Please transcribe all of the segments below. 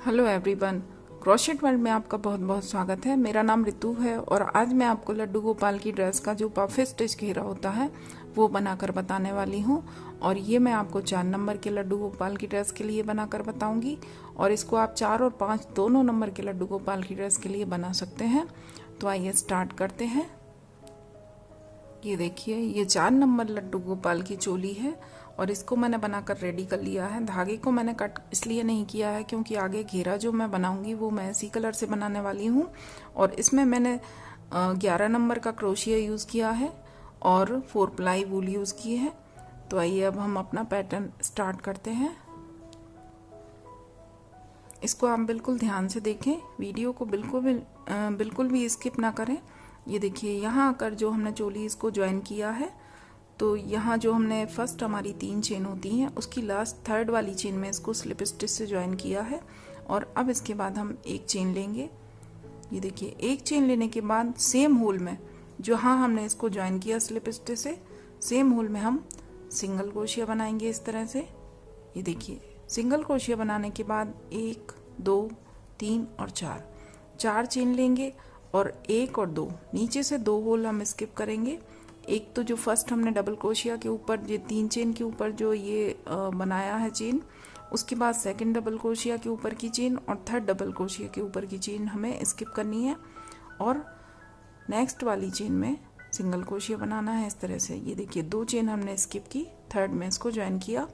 Hello everyone, crochet world में आपका बहुत बहुत स्वागत है। मेरा नाम रितु है और आज मैं आपको लड्डू गोपाल की ड्रेस का जो पफी स्टिच घेरा होता है वो बनाकर बताने वाली हूँ। और ये मैं आपको 4 नंबर के लड्डू गोपाल की ड्रेस के लिए बनाकर बताऊंगी और इसको आप 4 और 5 दोनों नंबर के लड्डू गोपाल की ड्रेस के लिए बना सकते हैं। तो आइए स्टार्ट करते हैं। ये देखिए, ये 4 नंबर लड्डू गोपाल की चोली है और इसको मैंने बनाकर रेडी कर लिया है। धागे को मैंने कट इसलिए नहीं किया है क्योंकि आगे घेरा जो मैं बनाऊंगी वो मैं इसी कलर से बनाने वाली हूँ। और इसमें मैंने 11 नंबर का क्रोशिया यूज़ किया है और 4 प्लाई वूल यूज़ की है। तो आइए अब हम अपना पैटर्न स्टार्ट करते हैं। इसको आप बिल्कुल ध्यान से देखें, वीडियो को बिल्कुल भी स्किप ना करें। ये देखिए, यहाँ आकर जो हमने चोली इसको ज्वाइन किया है तो यहाँ जो हमने फर्स्ट हमारी 3 चेन होती हैं उसकी लास्ट 3rd वाली चेन में इसको स्लिप स्टिच से ज्वाइन किया है। और अब इसके बाद हम एक चेन लेंगे। ये देखिए, एक चेन लेने के बाद सेम होल में जहाँ हमने इसको ज्वाइन किया स्लिप स्टिच से, सेम होल में हम सिंगल क्रोशिया बनाएंगे इस तरह से। ये देखिए, सिंगल क्रोशिया बनाने के बाद 1 2 3 और 4 चेन लेंगे और 1 और 2 नीचे से 2 होल हम स्किप करेंगे। एक तो जो फर्स्ट हमने डबल क्रोशिया के ऊपर ये 3 चेन के ऊपर जो ये बनाया है चेन, उसके बाद सेकंड डबल क्रोशिया के ऊपर की चेन और 3rd डबल क्रोशिया के ऊपर की चेन हमें स्किप करनी है और नेक्स्ट वाली चेन में सिंगल क्रोशिया बनाना है इस तरह से। ये देखिए, 2 चेन हमने स्किप की, 3rd में इसको ज्वाइन किया।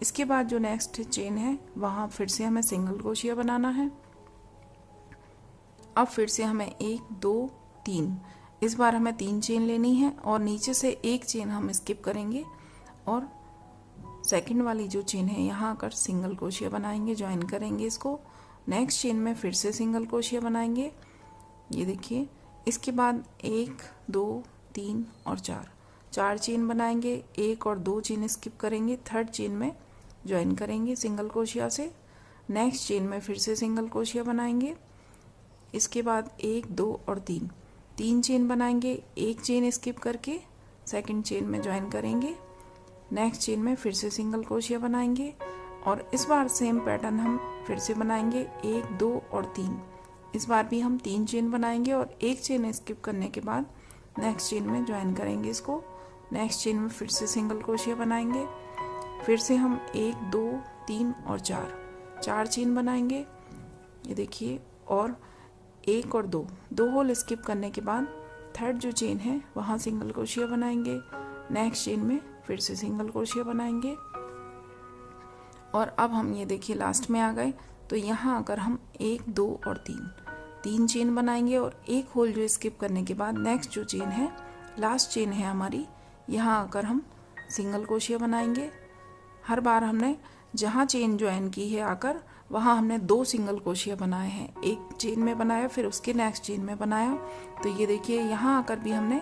इसके बाद जो नेक्स्ट चेन है वहाँ फिर से हमें सिंगल क्रोशिया बनाना है। अब फिर से हमें 1 2 3 इस बार हमें 3 चेन लेनी है और नीचे से 1 चेन हम स्किप करेंगे और सेकंड वाली जो चेन है यहाँ आकर सिंगल क्रोशिया बनाएंगे, ज्वाइन करेंगे इसको। नेक्स्ट चेन में फिर से सिंगल क्रोशिया बनाएंगे। ये देखिए, इसके बाद 1 2 3 और 4 चेन बनाएंगे, 1 और 2 चेन स्किप करेंगे, 3rd चेन में ज्वाइन करेंगे सिंगल क्रोशिया से। नेक्स्ट चेन में फिर से सिंगल क्रोशिया बनाएंगे। इसके बाद 1 2 और 3 चेन बनाएंगे, 1 चेन स्किप करके सेकंड चेन में ज्वाइन करेंगे। नेक्स्ट चेन में फिर से सिंगल क्रोशिया बनाएंगे और इस बार सेम पैटर्न हम फिर से बनाएंगे 1 2 और 3। इस बार भी हम 3 चेन बनाएंगे और 1 चेन स्किप करने के बाद नेक्स्ट चेन में ज्वाइन करेंगे इसको। नेक्स्ट चेन में फिर से सिंगल क्रोशिया बनाएंगे। फिर से हम 1 2 3 और 4 चेन बनाएंगे। ये देखिए, और 1 और 2 होल स्किप करने के बाद 3rd जो चेन है वहाँ सिंगल क्रोशिया बनाएंगे। नेक्स्ट चेन में फिर से सिंगल क्रोशिया बनाएंगे और अब हम ये देखिए लास्ट में आ गए। तो यहाँ आकर हम 1 2 और 3 चेन बनाएंगे और 1 होल जो स्किप करने के बाद नेक्स्ट जो चेन है, लास्ट चेन है हमारी, यहाँ आकर हम सिंगल क्रोशिया बनाएंगे। हर बार हमने जहाँ चेन ज्वाइन की है आकर वहाँ हमने 2 सिंगल क्रोशिया बनाए हैं। एक चेन में बनाया, फिर उसके नेक्स्ट चेन में बनाया। तो ये देखिए, यहाँ आकर भी हमने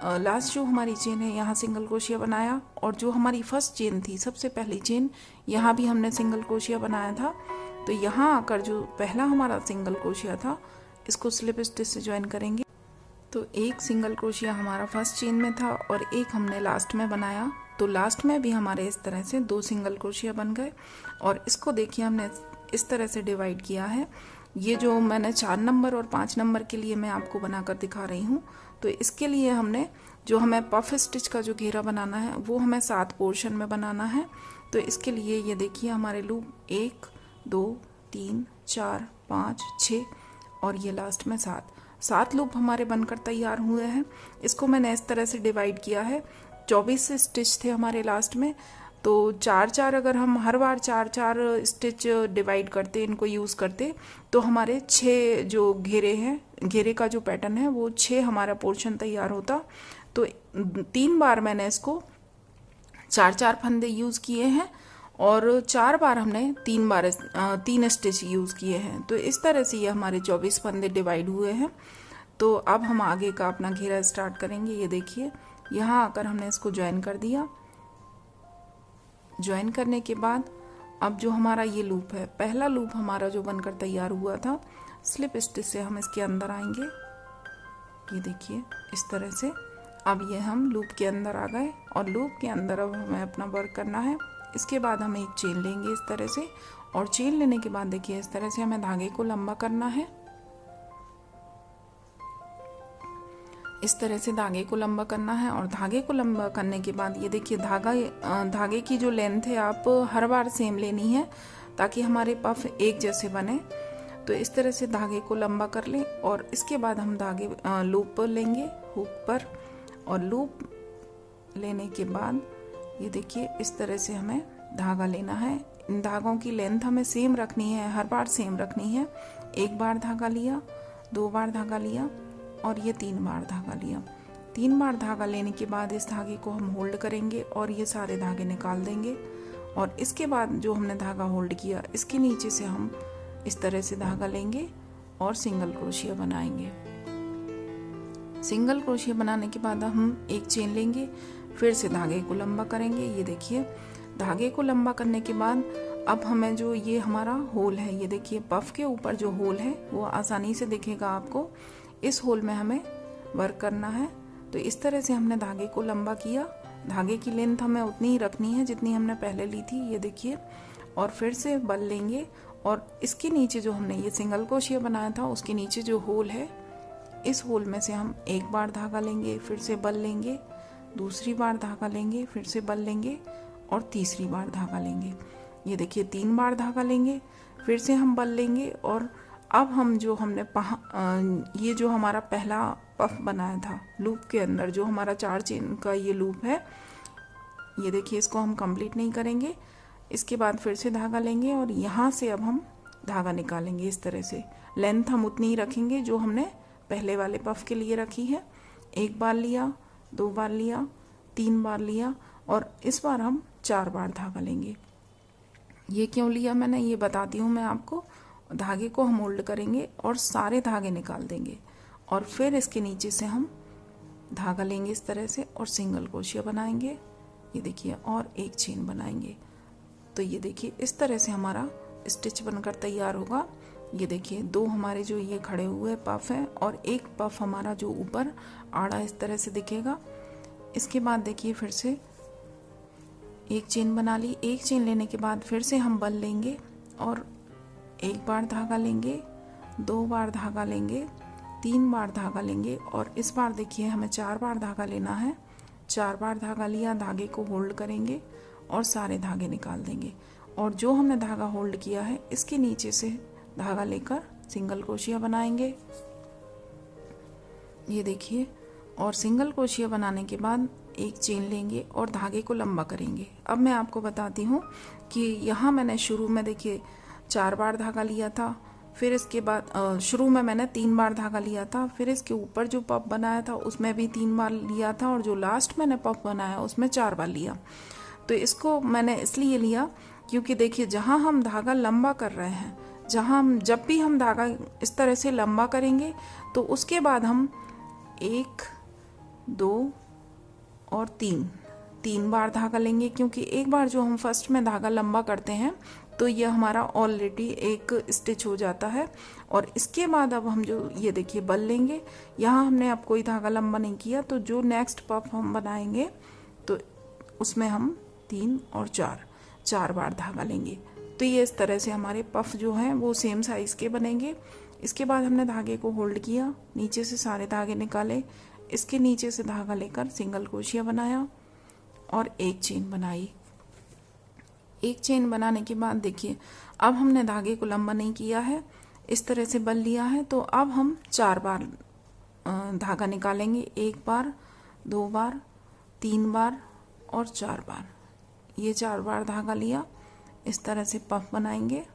लास्ट जो हमारी चेन है यहाँ सिंगल क्रोशिया बनाया और जो हमारी फर्स्ट चेन थी, सबसे पहली चेन, यहाँ भी हमने सिंगल क्रोशिया बनाया था। तो यहाँ आकर जो पहला हमारा सिंगल क्रोशिया था इसको स्लिप स्टिच से ज्वाइन करेंगे। तो एक सिंगल क्रोशिया हमारा फर्स्ट चेन में था और एक हमने लास्ट में बनाया। तो लास्ट में भी हमारे इस तरह से 2 सिंगल क्रोशिया बन गए और इसको देखिए हमने इस तरह से डिवाइड किया है। ये जो मैंने 4 नंबर और 5 नंबर के लिए मैं आपको बनाकर दिखा रही हूँ। तो इसके लिए हमने जो हमें पफ स्टिच का जो घेरा बनाना है वो हमें 7 पोर्शन में बनाना है। तो इसके लिए ये देखिए, हमारे लूप 1 2 3 4 5 6 और ये लास्ट में 7 लूप हमारे बनकर तैयार हुए हैं। इसको मैंने इस तरह से डिवाइड किया है। 24 स्टिच थे हमारे लास्ट में, तो 4 अगर हम हर बार 4 स्टिच डिवाइड करते, इनको यूज़ करते, तो हमारे 6 जो घेरे का जो पैटर्न है वो 6 हमारा पोर्शन तैयार होता। तो 3 बार मैंने इसको 4 फंदे यूज़ किए हैं और 4 बार हमने 3 स्टिच यूज़ किए हैं। तो इस तरह से ये हमारे 24 फंदे डिवाइड हुए हैं। तो अब हम आगे का अपना घेरा स्टार्ट करेंगे। ये देखिए, यहाँ आकर हमने इसको ज्वाइन कर दिया। ज्वाइन करने के बाद अब जो हमारा ये लूप है, पहला लूप हमारा जो बनकर तैयार हुआ था, स्लिप स्टिच से हम इसके अंदर आएंगे। ये देखिए, इस तरह से अब ये हम लूप के अंदर आ गए और लूप के अंदर अब हमें अपना वर्क करना है। इसके बाद हम एक चेन लेंगे इस तरह से और चेन लेने के बाद देखिए इस तरह से हमें धागे को लंबा करना है। इस तरह से धागे को लंबा करना है और धागे को लंबा करने के बाद ये देखिए धागे की जो लेंथ है आप हर बार सेम लेनी है ताकि हमारे पफ एक जैसे बने। तो इस तरह से धागे को लंबा कर लें और इसके बाद हम धागे लूप लेंगे हुक पर, और लूप लेने के बाद ये देखिए इस तरह से हमें धागा लेना है। इन धागों की लेंथ हमें सेम रखनी है, हर बार सेम रखनी है। एक बार धागा लिया, 2 बार धागा लिया और ये 3 बार धागा लिया। 3 बार धागा लेने के बाद इस धागे को हम होल्ड करेंगे और ये सारे धागे निकाल देंगे। और इसके बाद जो हमने धागा होल्ड किया इसके नीचे से हम इस तरह से धागा लेंगे और सिंगल क्रोशिया बनाएंगे। सिंगल क्रोशिया बनाने के बाद हम एक चेन लेंगे, फिर से धागे को लंबा करेंगे। ये देखिए धागे को लंबा करने के बाद अब हमें जो ये हमारा होल है, ये देखिए पफ के ऊपर जो होल है वो आसानी से दिखेगा आपको। इस होल में हमें वर्क करना है। तो इस तरह से हमने धागे को लंबा किया। धागे की लेंथ हमें उतनी ही रखनी है जितनी हमने पहले ली थी, ये देखिए। और फिर से बल लेंगे और इसके नीचे जो हमने ये सिंगल क्रोशिया बनाया था उसके नीचे जो होल है, इस होल में से हम एक बार धागा लेंगे, फिर से बल लेंगे, दूसरी बार धागा लेंगे, फिर से बल लेंगे और तीसरी बार धागा लेंगे। ये देखिए 3 बार धागा लेंगे, फिर से हम बल लेंगे। और अब हम जो हमने ये जो हमारा पहला पफ बनाया था लूप के अंदर, जो हमारा 4 चेन का ये लूप है, ये देखिए इसको हम कंप्लीट नहीं करेंगे। इसके बाद फिर से धागा लेंगे और यहाँ से अब हम धागा निकालेंगे। इस तरह से लेंथ हम उतनी ही रखेंगे जो हमने पहले वाले पफ के लिए रखी है। 1 बार लिया, 2 बार लिया, 3 बार लिया और इस बार हम 4 बार धागा लेंगे। ये क्यों लिया मैंने, ये बताती हूँ मैं आपको। धागे को हम होल्ड करेंगे और सारे धागे निकाल देंगे और फिर इसके नीचे से हम धागा लेंगे इस तरह से और सिंगल क्रोशिया बनाएंगे। ये देखिए और एक चेन बनाएंगे। तो ये देखिए इस तरह से हमारा स्टिच बनकर तैयार होगा। ये देखिए 2 हमारे जो ये खड़े हुए पफ हैं और एक पफ हमारा जो ऊपर आड़ा इस तरह से दिखेगा। इसके बाद देखिए फिर से एक चेन बना ली। एक चेन लेने के बाद फिर से हम बल लेंगे और 1 बार धागा लेंगे, 2 बार धागा लेंगे, 3 बार धागा लेंगे और इस बार देखिए हमें 4 बार धागा लेना है। 4 बार धागा लिया, धागे को होल्ड करेंगे और सारे धागे निकाल देंगे। और जो हमने धागा होल्ड किया है इसके नीचे से धागा लेकर सिंगल क्रोशिया बनाएंगे। ये देखिए, और सिंगल क्रोशिया बनाने के बाद एक चेन लेंगे और धागे को लंबा करेंगे। अब मैं आपको बताती हूँ कि यहाँ मैंने शुरू में देखिए 4 बार धागा लिया था, फिर इसके बाद शुरू में मैंने 3 बार धागा लिया था, फिर इसके ऊपर जो पफ बनाया था उसमें भी 3 बार लिया था और जो लास्ट मैंने पफ बनाया उसमें 4 बार लिया। तो इसको मैंने इसलिए लिया क्योंकि देखिए जहाँ हम धागा लंबा कर रहे हैं, जब भी हम धागा इस तरह से लंबा करेंगे तो उसके बाद हम 1, 2 और 3 बार धागा लेंगे, क्योंकि एक बार जो हम फर्स्ट में धागा लंबा करते हैं तो ये हमारा ऑलरेडी एक स्टिच हो जाता है। और इसके बाद अब हम जो ये देखिए बल लेंगे, यहाँ हमने अब कोई धागा लंबा नहीं किया, तो जो नेक्स्ट पफ हम बनाएंगे तो उसमें हम 3 और 4 बार धागा लेंगे। तो ये इस तरह से हमारे पफ जो हैं वो सेम साइज़ के बनेंगे। इसके बाद हमने धागे को होल्ड किया, नीचे से सारे धागे निकाले, इसके नीचे से धागा लेकर सिंगल क्रोशिया बनाया और एक चेन बनाई। एक चेन बनाने के बाद देखिए अब हमने धागे को लंबा नहीं किया है, इस तरह से बल लिया है। तो अब हम 4 बार धागा निकालेंगे, 1 बार, 2 बार, 3 बार और 4 बार। ये 4 बार धागा लिया, इस तरह से पफ बनाएंगे,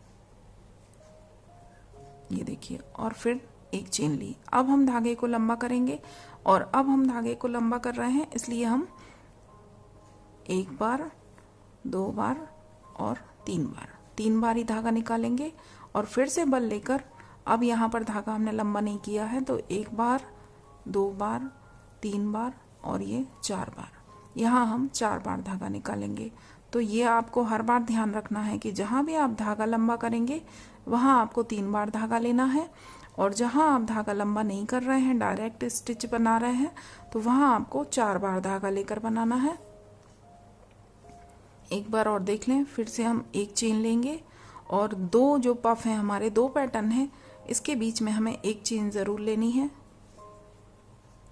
ये देखिए, और फिर एक चेन ली। अब हम धागे को लंबा करेंगे और अब हम धागे को लंबा कर रहे हैं इसलिए हम 1 बार, 2 बार और 3 बार ही धागा निकालेंगे और फिर से बल लेकर अब यहाँ पर धागा हमने लंबा नहीं किया है तो 1 बार, 2 बार, 3 बार और ये 4 बार, यहाँ हम 4 बार धागा निकालेंगे। तो ये आपको हर बार ध्यान रखना है कि जहाँ भी आप धागा लंबा करेंगे वहाँ आपको 3 बार धागा लेना है, और जहाँ आप धागा लंबा नहीं कर रहे हैं, डायरेक्ट स्टिच बना रहे हैं, तो वहाँ आपको 4 बार धागा लेकर बनाना है। एक बार और देख लें, फिर से हम एक चेन लेंगे और दो जो पफ हैं हमारे, दो पैटर्न हैं, इसके बीच में हमें एक चेन ज़रूर लेनी है।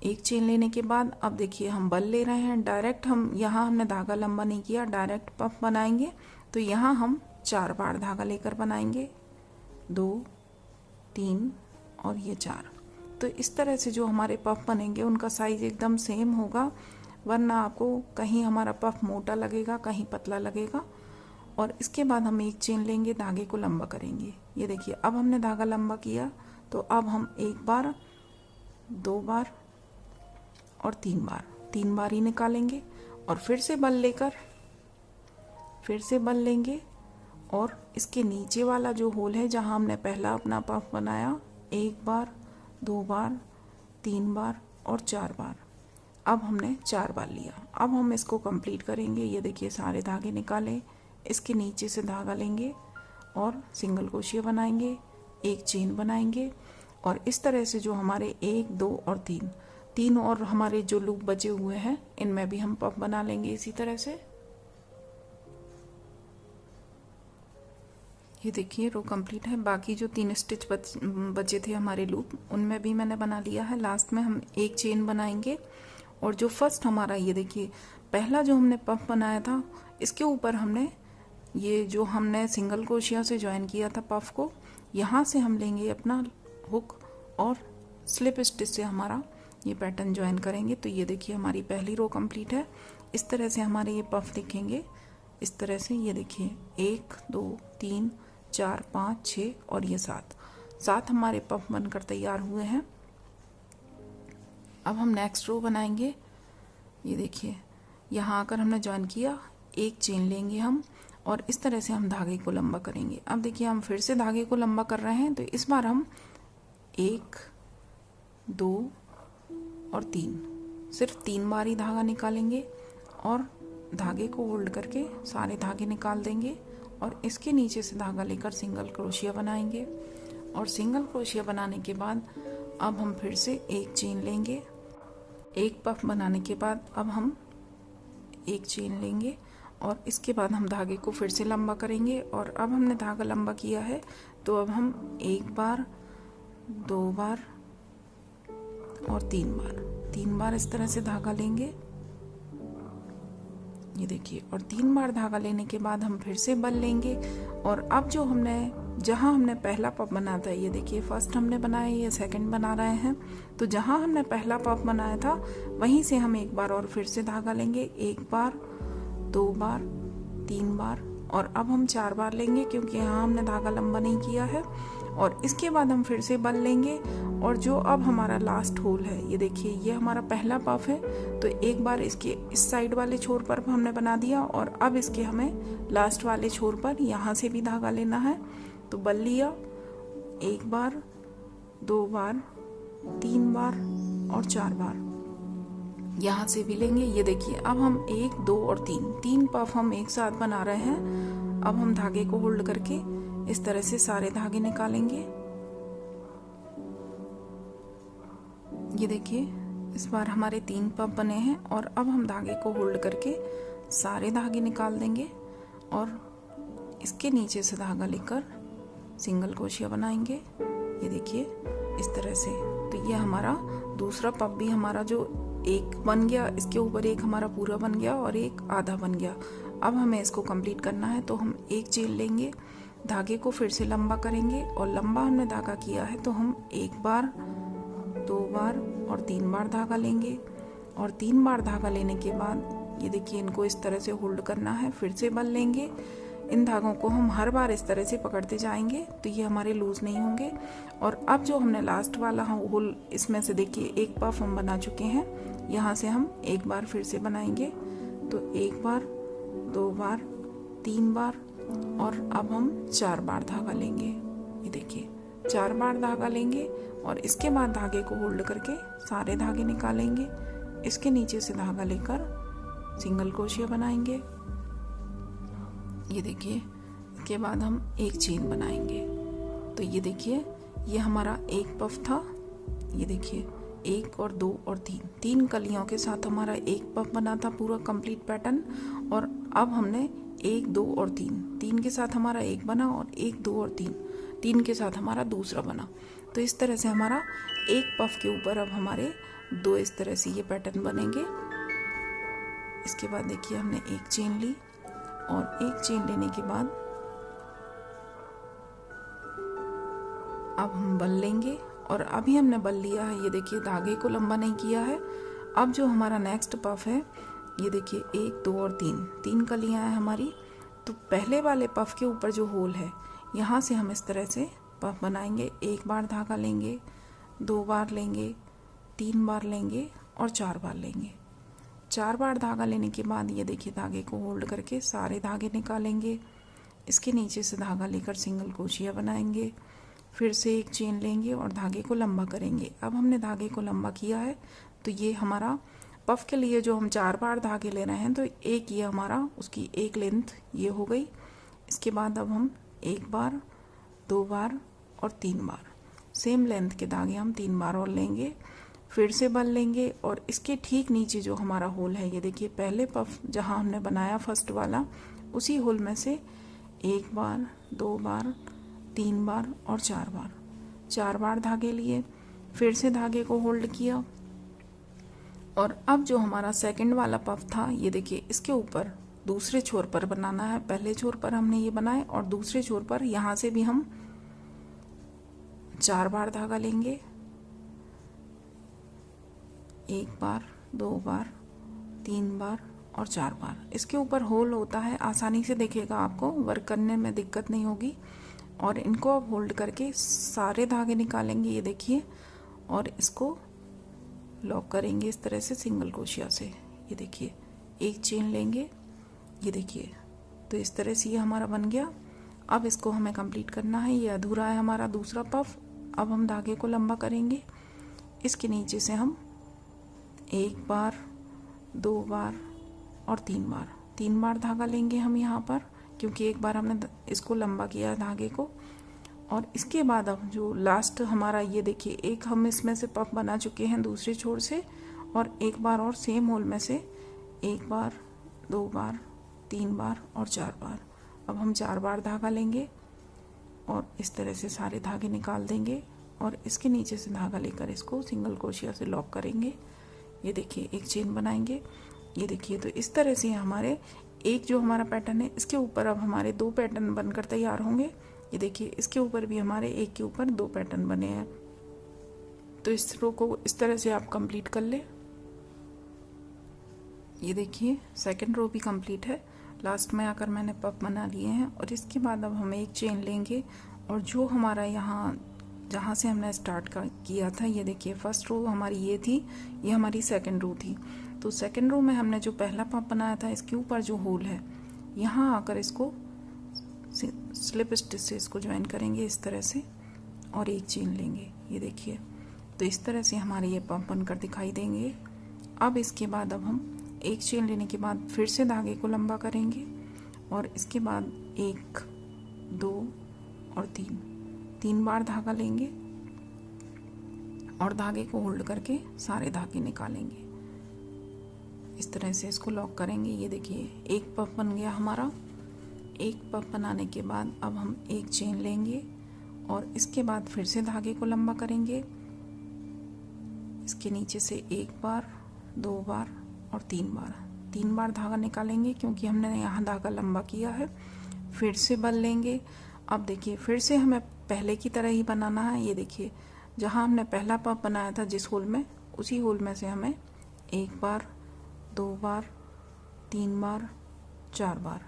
एक चेन लेने के बाद अब देखिए हम बल ले रहे हैं डायरेक्ट। हम यहाँ हमने धागा लंबा नहीं किया, डायरेक्ट पफ बनाएंगे। तो यहाँ हम 4 बार धागा लेकर बनाएंगे, 2 3 और ये 4। तो इस तरह से जो हमारे पफ बनेंगे उनका साइज़ एकदम सेम होगा, वरना आपको कहीं हमारा पफ मोटा लगेगा, कहीं पतला लगेगा। और इसके बाद हम एक चेन लेंगे, धागे को लंबा करेंगे। ये देखिए अब हमने धागा लंबा किया, तो अब हम 1 बार, 2 बार और 3 बार ही निकालेंगे। और फिर से बल लेकर फिर से बल लेंगे और इसके नीचे वाला जो होल है जहाँ हमने पहला अपना पफ बनाया, 1 बार, 2 बार, 3 बार और 4 बार। अब हमने 4 बार लिया। अब हम इसको कंप्लीट करेंगे। ये देखिए सारे धागे निकाले, इसके नीचे से धागा लेंगे और सिंगल क्रोशिया बनाएंगे, एक चेन बनाएंगे। और इस तरह से जो हमारे 1 2 और 3 और हमारे जो लूप बचे हुए हैं इनमें भी हम पफ बना लेंगे इसी तरह से। ये देखिए रो कंप्लीट है। बाकी जो 3 स्टिच बचे थे हमारे लूप, उनमें भी मैंने बना लिया है। लास्ट में हम एक चेन बनाएंगे और जो फर्स्ट हमारा, ये देखिए पहला जो हमने पफ बनाया था, इसके ऊपर हमने ये जो हमने सिंगल क्रोशिया से ज्वाइन किया था पफ को, यहाँ से हम लेंगे अपना हुक और स्लिप स्टिच से हमारा ये पैटर्न ज्वाइन करेंगे। तो ये देखिए हमारी पहली रो कंप्लीट है। इस तरह से हमारे ये पफ दिखेंगे। इस तरह से ये देखिए 1 2 3 4 5 6 और ये 7 हमारे पफ बनकर तैयार हुए हैं। अब हम नेक्स्ट रो बनाएंगे। ये देखिए यहाँ आकर हमने ज्वाइन किया, एक चेन लेंगे हम और इस तरह से हम धागे को लंबा करेंगे। अब देखिए हम फिर से धागे को लंबा कर रहे हैं, तो इस बार हम 1 2 और 3, सिर्फ 3 बार ही धागा निकालेंगे और धागे को होल्ड करके सारे धागे निकाल देंगे और इसके नीचे से धागा लेकर सिंगल क्रोशिया बनाएंगे। और सिंगल क्रोशिया बनाने के बाद अब हम फिर से एक चेन लेंगे। एक पफ बनाने के बाद अब हम एक चेन लेंगे और इसके बाद हम धागे को फिर से लंबा करेंगे। और अब हमने धागा लंबा किया है, तो अब हम 1 बार, 2 बार और 3 बार इस तरह से धागा लेंगे। ये देखिए, और 3 बार धागा लेने के बाद हम फिर से बल लेंगे। और अब जो जहाँ हमने पहला पफ बनाया था, ये देखिए फर्स्ट हमने बनाया, ये सेकंड बना रहे हैं, तो जहाँ हमने पहला पफ बनाया था वहीं से हम 1 बार और फिर से धागा लेंगे। 1 बार, 2 बार, 3 बार और अब हम 4 बार लेंगे क्योंकि यहाँ हमने धागा लंबा नहीं किया है। और इसके बाद हम फिर से बल लेंगे और जो अब हमारा लास्ट होल है, ये देखिए ये हमारा पहला पफ है, तो 1 बार इसके इस साइड वाले छोर पर हमने बना दिया और अब इसके हमें लास्ट वाले छोर पर यहाँ से भी धागा लेना है। तो बल लिया, 1 बार, 2 बार, 3 बार और 4 बार यहाँ से भी लेंगे। ये देखिए अब हम 1 2 और 3 पफ हम एक साथ बना रहे हैं। अब हम धागे को होल्ड करके इस तरह से सारे धागे निकालेंगे। ये देखिए इस बार हमारे 3 पफ बने हैं और अब हम धागे को होल्ड करके सारे धागे निकाल देंगे और इसके नीचे से धागा लेकर सिंगल क्रोशिया बनाएंगे। ये देखिए इस तरह से। तो ये हमारा दूसरा पफ भी हमारा जो एक बन गया, इसके ऊपर एक हमारा पूरा बन गया और एक आधा बन गया। अब हमें इसको कंप्लीट करना है, तो हम एक चेन लेंगे, धागे को फिर से लंबा करेंगे और लंबा हमने धागा किया है तो हम 1 बार, 2 बार और 3 बार धागा लेंगे। और 3 बार धागा लेने के बाद ये देखिए इनको इस तरह से होल्ड करना है, फिर से बल लेंगे। इन धागों को हम हर बार इस तरह से पकड़ते जाएंगे तो ये हमारे लूज नहीं होंगे। और अब जो हमने लास्ट वाला होल, इसमें से देखिए एक पफ हम बना चुके हैं, यहाँ से हम 1 बार फिर से बनाएंगे। तो 1 बार, 2 बार, 3 बार और अब हम 4 बार धागा लेंगे। ये देखिए 4 बार धागा लेंगे और इसके बाद धागे को होल्ड करके सारे धागे निकालेंगे। इसके नीचे से धागा लेकर सिंगल क्रोशिया बनाएंगे। ये देखिए इसके बाद हम एक चेन बनाएंगे। तो ये देखिए ये हमारा एक पफ था। ये देखिए 1 और 2 और 3 कलियों के साथ हमारा एक पफ बना था, पूरा कंप्लीट पैटर्न। और अब हमने 1 2 और 3, 3 के साथ हमारा एक बना और 1 2 और 3, 3 के साथ हमारा दूसरा बना। तो इस तरह से हमारा एक पफ के ऊपर अब हमारे 2 इस तरह से ये पैटर्न बनेंगे। इसके बाद देखिए हमने एक चेन ली और एक चेन लेने के बाद अब हम बल लेंगे और अभी हमने बल लिया है, ये देखिए धागे को लंबा नहीं किया है। अब जो हमारा नेक्स्ट पफ है, ये देखिए 1 2 और 3 कलियां हैं हमारी। तो पहले वाले पफ के ऊपर जो होल है, यहाँ से हम इस तरह से पफ बनाएंगे। 1 बार धागा लेंगे, 2 बार लेंगे, 3 बार लेंगे और 4 बार लेंगे। 4 बार धागा लेने के बाद ये देखिए धागे को होल्ड करके सारे धागे निकालेंगे। इसके नीचे से धागा लेकर सिंगल क्रोशिया बनाएंगे। फिर से एक चेन लेंगे और धागे को लंबा करेंगे। अब हमने धागे को लंबा किया है तो ये हमारा पफ के लिए जो हम 4 बार धागे ले रहे हैं, तो एक ये हमारा उसकी एक लेंथ ये हो गई। इसके बाद अब हम 1 बार, 2 बार और 3 बार सेम लेंथ के धागे हम 3 बार और लेंगे। फिर से बल लेंगे और इसके ठीक नीचे जो हमारा होल है, ये देखिए पहले पफ जहाँ हमने बनाया फर्स्ट वाला, उसी होल में से 1 बार, 2 बार, 3 बार और 4 बार, 4 बार धागे लिए। फिर से धागे को होल्ड किया और अब जो हमारा सेकंड वाला पफ था, ये देखिए इसके ऊपर दूसरे छोर पर बनाना है। पहले छोर पर हमने ये बनाए और दूसरे छोर पर यहाँ से भी हम 4 बार धागा लेंगे। 1 बार, 2 बार, 3 बार और 4 बार। इसके ऊपर होल होता है, आसानी से दिखेगा आपको, वर्क करने में दिक्कत नहीं होगी। और इनको अब होल्ड करके सारे धागे निकालेंगे, ये देखिए, और इसको लॉक करेंगे इस तरह से सिंगल क्रोशिया से। ये देखिए एक चेन लेंगे, ये देखिए, तो इस तरह से ये हमारा बन गया। अब इसको हमें कंप्लीट करना है। ये अधूरा है हमारा दूसरा पफ। अब हम धागे को लंबा करेंगे। इसके नीचे से हम 1 बार, 2 बार और 3 बार धागा लेंगे हम यहाँ पर, क्योंकि 1 बार हमने इसको लंबा किया है धागे को। और इसके बाद अब जो लास्ट हमारा, ये देखिए एक हम इसमें से पफ बना चुके हैं दूसरे छोर से, और 1 बार और सेम होल में से 1 बार, 2 बार, 3 बार और 4 बार। अब हम 4 बार धागा लेंगे और इस तरह से सारे धागे निकाल देंगे और इसके नीचे से धागा लेकर इसको सिंगल क्रोशिया से लॉक करेंगे। ये देखिए एक चेन बनाएंगे, ये देखिए। तो इस तरह से हमारे एक जो हमारा पैटर्न है, इसके ऊपर अब हमारे 2 पैटर्न बनकर तैयार होंगे। ये देखिए इसके ऊपर भी हमारे एक के ऊपर 2 पैटर्न बने हैं। तो इस रो को इस तरह से आप कंप्लीट कर ले। ये देखिए सेकंड रो भी कंप्लीट है। लास्ट में आकर मैंने पफ बना लिए हैं और इसके बाद अब हम एक चेन लेंगे और जो हमारा यहाँ जहाँ से हमने स्टार्ट किया था, ये देखिए फर्स्ट रो हमारी ये थी, ये हमारी सेकंड रो थी। तो सेकंड रो में हमने जो पहला पफ बनाया था, इसके ऊपर जो होल है, यहाँ आकर इसको स्लिप स्टिच से इसको ज्वाइन करेंगे इस तरह से और एक चेन लेंगे। ये देखिए, तो इस तरह से हमारे ये पफ बनकर दिखाई देंगे। अब इसके बाद अब हम एक चेन लेने के बाद फिर से धागे को लंबा करेंगे और इसके बाद 1 2 और 3 बार धागा लेंगे और धागे को होल्ड करके सारे धागे निकालेंगे। इस तरह से इसको लॉक करेंगे। ये देखिए एक पफ बन गया हमारा। एक पफ बनाने के बाद अब हम एक चेन लेंगे और इसके बाद फिर से धागे को लंबा करेंगे। इसके नीचे से 1 बार, 2 बार और 3 बार धागा निकालेंगे, क्योंकि हमने यहाँ धागा लंबा किया है। फिर से बल लेंगे। अब देखिए फिर से हमें पहले की तरह ही बनाना है। ये देखिए जहाँ हमने पहला पफ बनाया था जिस होल में, उसी होल में से हमें 1 बार, 2 बार, 3 बार, 4 बार।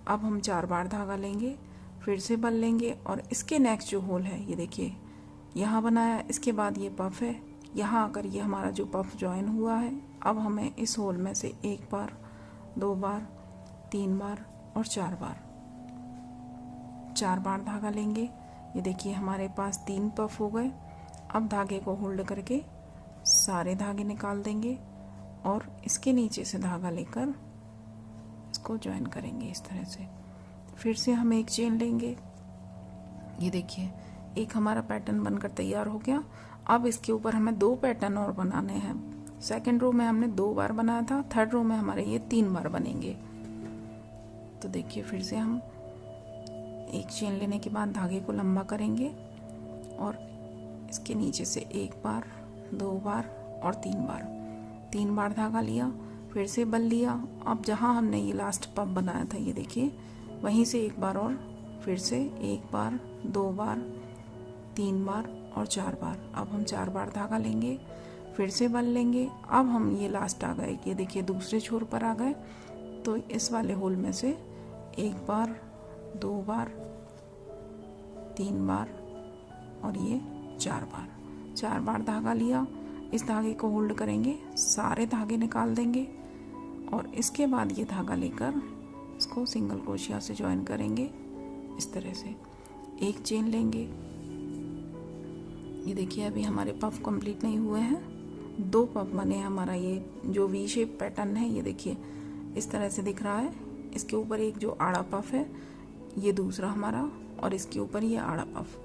अब हम 4 बार धागा लेंगे, फिर से बल लेंगे और इसके नेक्स्ट जो होल है, ये देखिए यहाँ बनाया, इसके बाद ये पफ है, यहाँ आकर ये हमारा जो पफ ज्वाइन हुआ है। अब हमें इस होल में से 1 बार, 2 बार, 3 बार और 4 बार धागा लेंगे। ये देखिए हमारे पास 3 पफ हो गए। अब धागे को होल्ड करके सारे धागे निकाल देंगे और इसके नीचे से धागा लेकर इसको ज्वाइन करेंगे इस तरह से। फिर से हम एक चेन लेंगे। ये देखिए एक हमारा पैटर्न बनकर तैयार हो गया। अब इसके ऊपर हमें 2 पैटर्न और बनाने हैं। सेकंड रो में हमने 2 बार बनाया था, थर्ड रो में हमारे ये 3 बार बनेंगे। तो देखिए फिर से हम एक चेन लेने के बाद धागे को लंबा करेंगे और इसके नीचे से एक बार, 2 बार और 3 बार धागा लिया, फिर से बल लिया। अब जहाँ हमने ये लास्ट पफ बनाया था ये देखिए वहीं से एक बार और फिर से 1 बार, 2 बार, 3 बार और 4 बार। अब हम 4 बार धागा लेंगे, फिर से बल लेंगे। अब हम ये लास्ट आ गए, ये देखिए दूसरे छोर पर आ गए, तो इस वाले होल में से 1 बार, 2 बार, 3 बार और ये 4 बार धागा लिया। इस धागे को होल्ड करेंगे, सारे धागे निकाल देंगे और इसके बाद ये धागा लेकर इसको सिंगल क्रोशिया से ज्वाइन करेंगे। इस तरह से एक चेन लेंगे। ये देखिए अभी हमारे पफ कंप्लीट नहीं हुए हैं, 2 पफ बने। हमारा ये जो वी शेप पैटर्न है ये देखिए इस तरह से दिख रहा है। इसके ऊपर एक जो आड़ा पफ है ये दूसरा हमारा, और इसके ऊपर ये आड़ा पफ।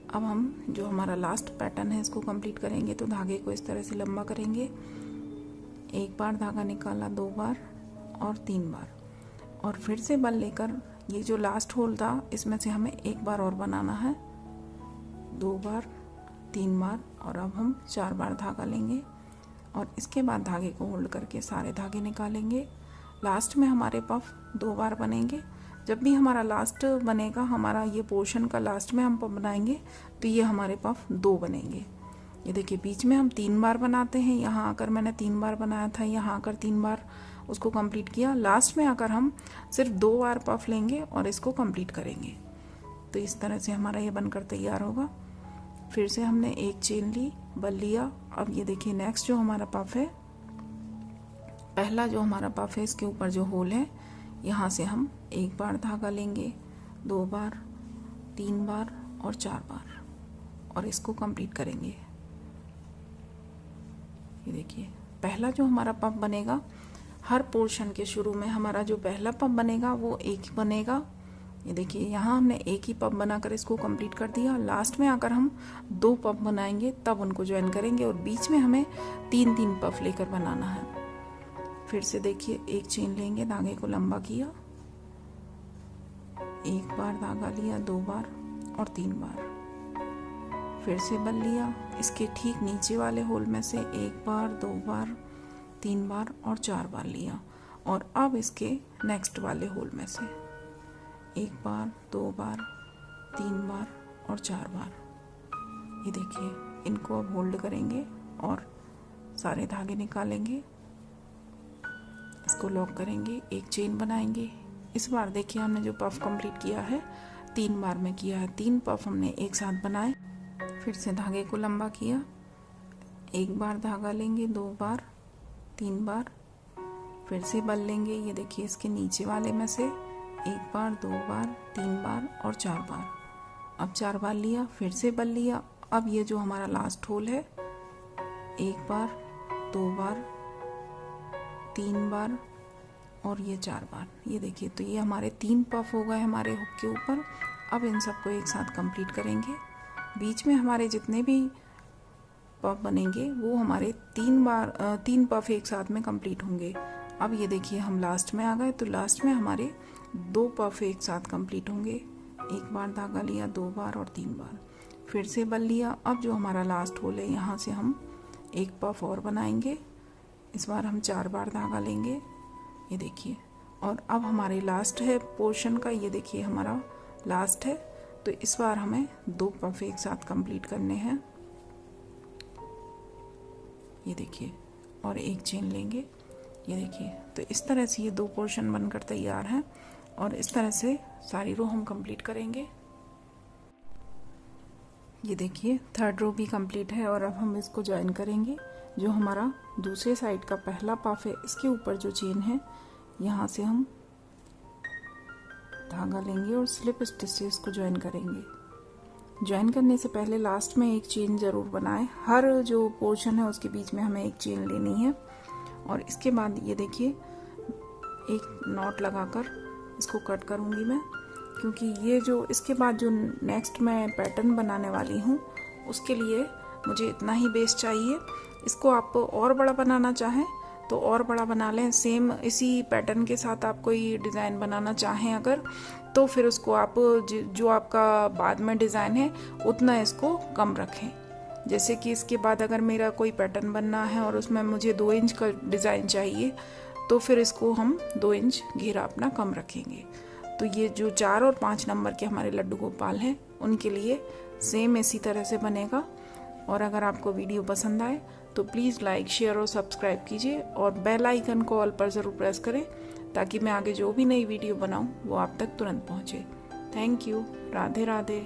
अब हम जो हमारा लास्ट पैटर्न है इसको कंप्लीट करेंगे, तो धागे को इस तरह से लंबा करेंगे। 1 बार धागा निकाला, 2 बार और 3 बार, और फिर से बल लेकर ये जो लास्ट होल था इसमें से हमें 1 बार और बनाना है, 2 बार, 3 बार और अब हम 4 बार धागा लेंगे और इसके बाद धागे को होल्ड करके सारे धागे निकालेंगे। लास्ट में हमारे पफ 2 बार बनेंगे। जब भी हमारा लास्ट बनेगा, हमारा ये पोर्शन का लास्ट में हम पफ बनाएंगे तो ये हमारे पफ 2 बनेंगे। ये देखिए बीच में हम 3 बार बनाते हैं, यहाँ आकर मैंने 3 बार बनाया था, यहाँ आकर 3 बार उसको कंप्लीट किया। लास्ट में आकर हम सिर्फ 2 बार पफ लेंगे और इसको कंप्लीट करेंगे। तो इस तरह से हमारा ये बनकर तैयार होगा। फिर से हमने एक चेन ली, बल लिया। अब ये देखिए नेक्स्ट जो हमारा पफ है, पहला जो हमारा पफ है इसके ऊपर जो होल है यहाँ से हम 1 बार धागा लेंगे, 2 बार, 3 बार और 4 बार और इसको कंप्लीट करेंगे। ये देखिए पहला जो हमारा पफ बनेगा, हर पोर्शन के शुरू में हमारा जो पहला पफ बनेगा वो एक ही बनेगा। ये देखिए यहाँ हमने एक ही पफ बनाकर इसको कंप्लीट कर दिया। लास्ट में आकर हम 2 पफ बनाएंगे, तब उनको ज्वाइन करेंगे और बीच में हमें 3-3 पफ लेकर बनाना है। फिर से देखिए एक चेन लेंगे, धागे को लंबा किया, 1 बार धागा लिया, 2 बार और 3 बार, फिर से बल लिया। इसके ठीक नीचे वाले होल में से 1 बार, 2 बार, 3 बार और 4 बार लिया और अब इसके नेक्स्ट वाले होल में से 1 बार, 2 बार, 3 बार और 4 बार। ये देखिए इनको अब होल्ड करेंगे और सारे धागे निकालेंगे, इसको लॉक करेंगे, एक चेन बनाएंगे। इस बार देखिए हमने जो पफ कंप्लीट किया है 3 बार में किया है, 3 पफ हमने एक साथ बनाए। फिर से धागे को लंबा किया, 1 बार धागा लेंगे, 2 बार, 3 बार, फिर से बल लेंगे। ये देखिए इसके नीचे वाले में से 1 बार, 2 बार, 3 बार और 4 बार। अब 4 बार लिया, फिर से बल लिया। अब ये जो हमारा लास्ट होल है, 1 बार, 2 बार, 3 बार और ये 4 बार। ये देखिए तो ये हमारे 3 पफ हो गए हमारे हुक के ऊपर। अब इन सबको एक साथ कंप्लीट करेंगे। बीच में हमारे जितने भी पफ बनेंगे वो हमारे 3 पफ एक साथ में कंप्लीट होंगे। अब ये देखिए हम लास्ट में आ गए, तो लास्ट में हमारे 2 पफ एक साथ कंप्लीट होंगे। 1 बार धागा लिया, 2 बार और 3 बार, फिर से बल लिया। अब जो हमारा लास्ट होल है यहाँ से हम 1 पफ और बनाएंगे। इस बार हम 4 बार धागा लेंगे, ये देखिए। और अब हमारे लास्ट है पोर्शन का, ये देखिए हमारा लास्ट है, तो इस बार हमें 2 पफ एक साथ कंप्लीट करने हैं, ये देखिए, और एक चेन लेंगे। ये देखिए तो इस तरह से ये 2 पोर्शन बनकर तैयार हैं और इस तरह से सारी रो हम कंप्लीट करेंगे। ये देखिए 3rd रो भी कंप्लीट है और अब हम इसको ज्वाइन करेंगे। जो हमारा दूसरे साइड का पहला पफ है इसके ऊपर जो चेन है यहाँ से हम धागा लेंगे और स्लिप स्टिच से इसको ज्वाइन करेंगे। ज्वाइन करने से पहले लास्ट में एक चेन ज़रूर बनाएं। हर जो पोर्शन है उसके बीच में हमें एक चेन लेनी है और इसके बाद ये देखिए एक नॉट लगाकर इसको कट करूँगी मैं, क्योंकि ये जो इसके बाद जो नेक्स्ट मैं पैटर्न बनाने वाली हूँ उसके लिए मुझे इतना ही बेस चाहिए। इसको आप और बड़ा बनाना चाहें तो और बड़ा बना लें। सेम इसी पैटर्न के साथ आप कोई डिज़ाइन बनाना चाहें अगर, तो फिर उसको आप जो आपका बाद में डिज़ाइन है उतना इसको कम रखें। जैसे कि इसके बाद अगर मेरा कोई पैटर्न बनना है और उसमें मुझे 2 इंच का डिज़ाइन चाहिए, तो फिर इसको हम 2 इंच घेरा अपना कम रखेंगे। तो ये जो 4 और 5 नंबर के हमारे लड्डू गोपाल हैं उनके लिए सेम इसी तरह से बनेगा। और अगर आपको वीडियो पसंद आए तो प्लीज़ लाइक, शेयर और सब्सक्राइब कीजिए और बेल आइकन को ऑल पर ज़रूर प्रेस करें ताकि मैं आगे जो भी नई वीडियो बनाऊं वो आप तक तुरंत पहुंचे। Thank you. राधे राधे।